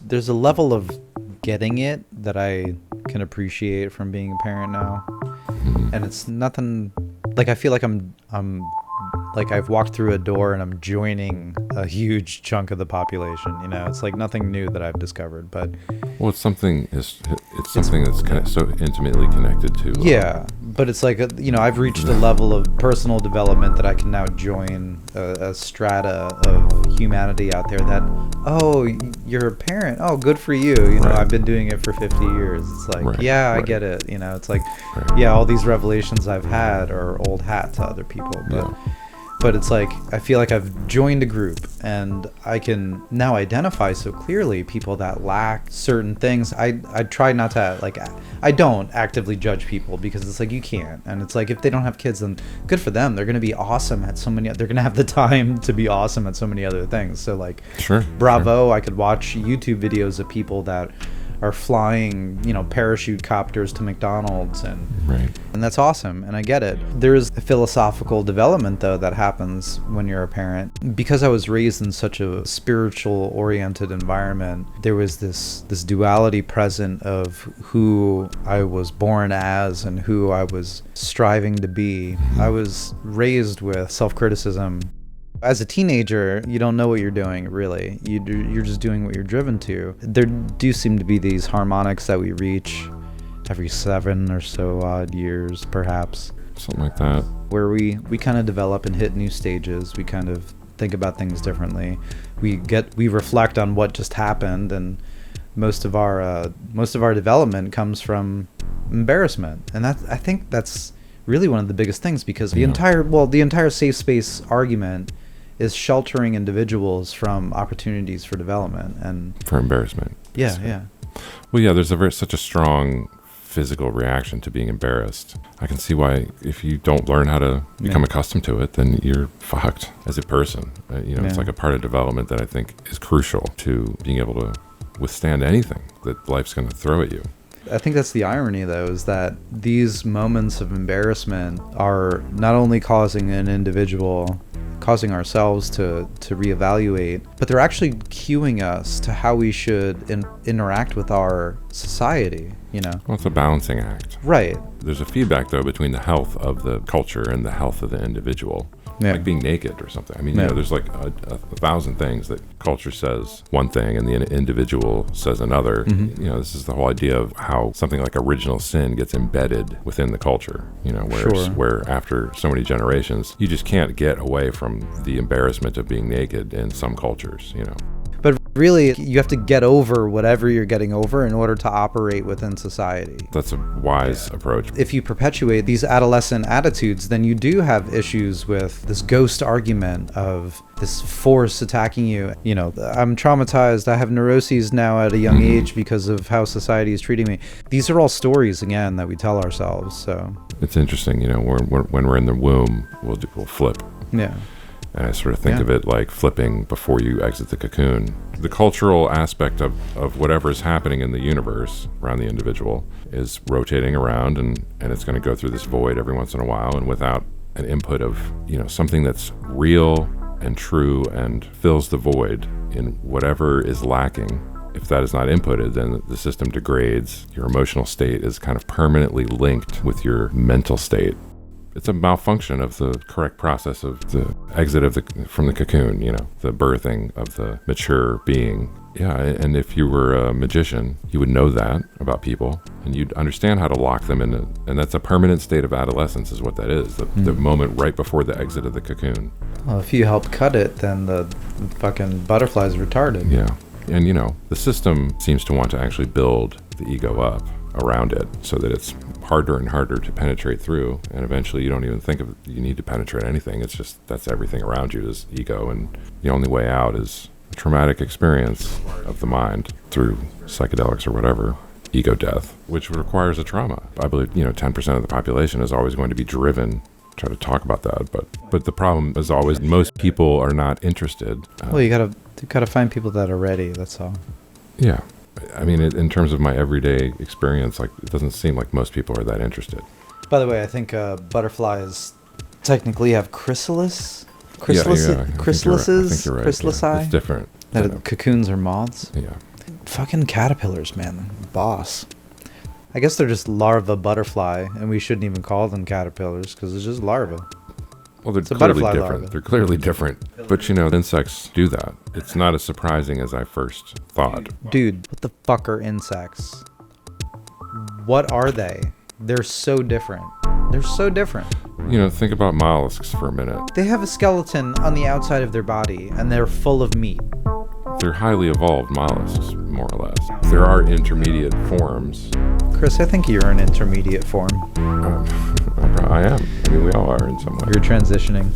there's a level of getting it that I can appreciate from being a parent now. And it's nothing like I feel like I'm like I've walked through a door and I'm joining a huge chunk of the population. You know, it's like nothing new that I've discovered, but well, it's something that's kind of so intimately connected to. Yeah, but it's like you know, I've reached a level of personal development that I can now join a strata of humanity out there. That you're a parent. Oh, good for you. You know, I've been doing it for 50 years. It's like, I get it. You know, it's like, all these revelations I've had are old hat to other people, but. Yeah. But it's like, I feel like I've joined a group and I can now identify so clearly people that lack certain things. I try not to, like, I don't actively judge people because it's like, you can't. And it's like, if they don't have kids, then good for them. They're going to be awesome at so many, they're going to have the time to be awesome at so many other things. So like, bravo, I could watch YouTube videos of people that are flying, you know, parachute copters to McDonald's and that's awesome, and I get it. There's a philosophical development though that happens when you're a parent. Because I was raised in such a spiritual oriented environment, there was this duality present of who I was born as and who I was striving to be. I was raised with self-criticism. As a teenager, you don't know what you're doing, really. You're just doing what you're driven to. There do seem to be these harmonics that we reach every 7 or so odd years, perhaps. Something like that. Where we kind of develop and hit new stages. We kind of think about things differently. We reflect on what just happened, and most of our development comes from embarrassment. And I think that's really one of the biggest things, because the entire safe space argument is sheltering individuals from opportunities for development and for embarrassment. Yeah. Well, yeah, there's such a strong physical reaction to being embarrassed. I can see why, if you don't learn how to become accustomed to it, then you're fucked as a person. It's like a part of development that I think is crucial to being able to withstand anything that life's going to throw at you. I think that's the irony, though, is that these moments of embarrassment are not only causing ourselves to reevaluate, but they're actually cueing us to how we should interact with our society, you know? Well, it's a balancing act. Right. There's a feedback, though, between the health of the culture and the health of the individual. Yeah. Like being naked or something. I mean, you know, there's like a thousand things that culture says one thing and the individual says another. Mm-hmm. You know, this is the whole idea of how something like original sin gets embedded within the culture, you know, where after so many generations, you just can't get away from the embarrassment of being naked in some cultures, you know. But really, you have to get over whatever you're getting over in order to operate within society. That's a wise approach. If you perpetuate these adolescent attitudes, then you do have issues with this ghost argument of this force attacking you. You know, I'm traumatized. I have neuroses now at a young age because of how society is treating me. These are all stories, again, that we tell ourselves. So it's interesting, you know, when we're in the womb, we'll flip. Yeah. And I sort of think of it like flipping before you exit the cocoon. The cultural aspect of whatever is happening in the universe around the individual is rotating around, and it's going to go through this void every once in a while, and without an input of, you know, something that's real and true and fills the void in whatever is lacking. If that is not inputted, then the system degrades. Your emotional state is kind of permanently linked with your mental state. It's a malfunction of the correct process of the exit from the cocoon, you know, the birthing of the mature being. Yeah, and if you were a magician, you would know that about people, and you'd understand how to lock them in, and that's a permanent state of adolescence is what that is, the moment right before the exit of the cocoon. Well, if you help cut it, then the fucking butterfly's retarded. Yeah, and you know, the system seems to want to actually build the ego up around it so that it's harder and harder to penetrate through, and eventually you don't even think of you need to penetrate anything. It's just that's everything around you is ego, and the only way out is a traumatic experience of the mind through psychedelics or whatever, ego death, which requires a trauma. I believe, you know, 10% of the population is always going to be driven. Try to talk about that, but the problem is always most people are not interested. Well, you gotta find people that are ready. That's all. Yeah. I mean, in terms of my everyday experience, like it doesn't seem like most people are that interested. By the way, I think butterflies technically have chrysalis. Chrysalises. I think you're right. Chrysalici. Yeah. It's different. Cocoons are moths. Yeah. Fucking caterpillars, man. Boss. I guess they're just larva butterfly, and we shouldn't even call them caterpillars because it's just larva. Well, they're It's a clearly butterfly different. larva. They're clearly different. But you know, insects do that. It's not as surprising as I first thought. Dude, what the fuck are insects? What are they? They're so different. They're so different. You know, think about mollusks for a minute. They have a skeleton on the outside of their body, and they're full of meat. They're highly evolved mollusks, more or less. There are intermediate forms. Chris, I think you're an intermediate form. I am. I mean, we all are in some way. You're transitioning.